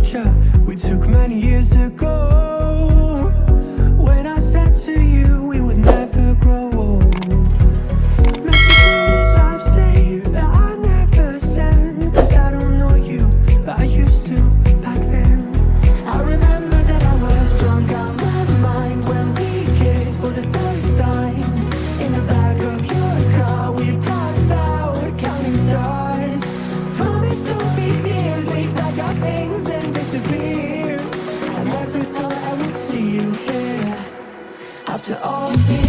picture we took many years ago, when I said to you we would never grow old. Messages I've saved that I never send, 'cause I don't know you, but I used to back then. I remember that I was drunk out my mind when we kissed for the first time. In the back of your car we passed out counting stars. Promised all these years we'd pack our things and disappear. I never thought I would see you here after all these